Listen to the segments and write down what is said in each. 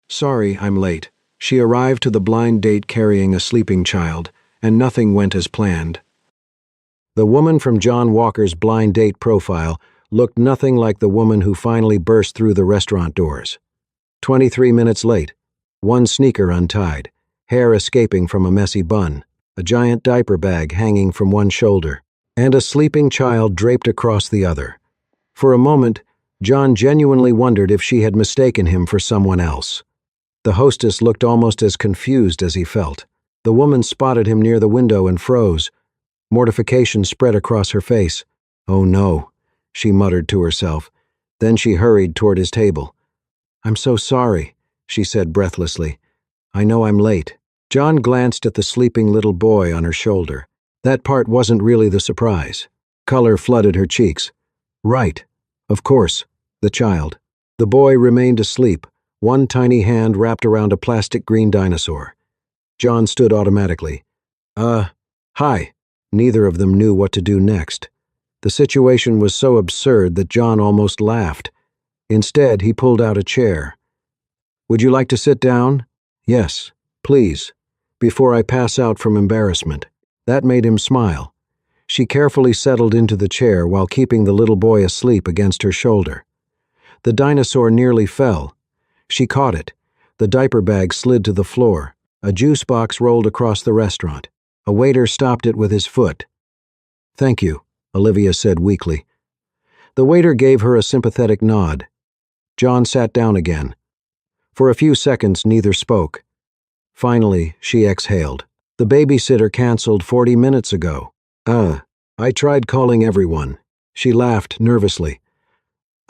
Sorry, I'm late. She arrived to the blind date carrying a sleeping child, and nothing went as planned. The woman from John Walker's blind date profile looked nothing like the woman who finally burst through the restaurant doors. 23 minutes late, one sneaker untied, hair escaping from a messy bun, a giant diaper bag hanging from one shoulder, and a sleeping child draped across the other. For a moment, John genuinely wondered if she had mistaken him for someone else. The hostess looked almost as confused as he felt. The woman spotted him near the window and froze. Mortification spread across her face. "Oh no," she muttered to herself. Then she hurried toward his table. "I'm so sorry," she said breathlessly. "I know I'm late." John glanced at the sleeping little boy on her shoulder. That part wasn't really the surprise. Color flooded her cheeks. Right. Of course. The child. The boy remained asleep, one tiny hand wrapped around a plastic green dinosaur. John stood automatically. Hi." Neither of them knew what to do next. The situation was so absurd that John almost laughed. Instead, he pulled out a chair. "Would you like to sit down?" "Yes, please, before I pass out from embarrassment." That made him smile. She carefully settled into the chair while keeping the little boy asleep against her shoulder. The dinosaur nearly fell. She caught it. The diaper bag slid to the floor. A juice box rolled across the restaurant. A waiter stopped it with his foot. "Thank you," Olivia said weakly. The waiter gave her a sympathetic nod. John sat down again. For a few seconds, neither spoke. Finally, she exhaled. "The babysitter canceled 40 minutes ago." I tried calling everyone." She laughed nervously.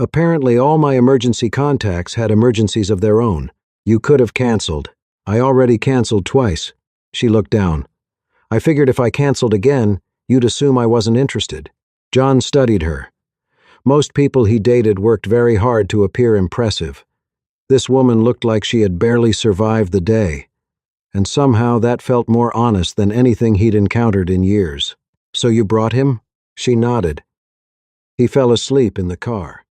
"Apparently all my emergency contacts had emergencies of their own. You could have canceled. I already canceled twice." She looked down. "I figured if I canceled again, you'd assume I wasn't interested." John studied her. Most people he dated worked very hard to appear impressive. This woman looked like she had barely survived the day, and somehow that felt more honest than anything he'd encountered in years. "So you brought him?" She nodded. "He fell asleep in the car."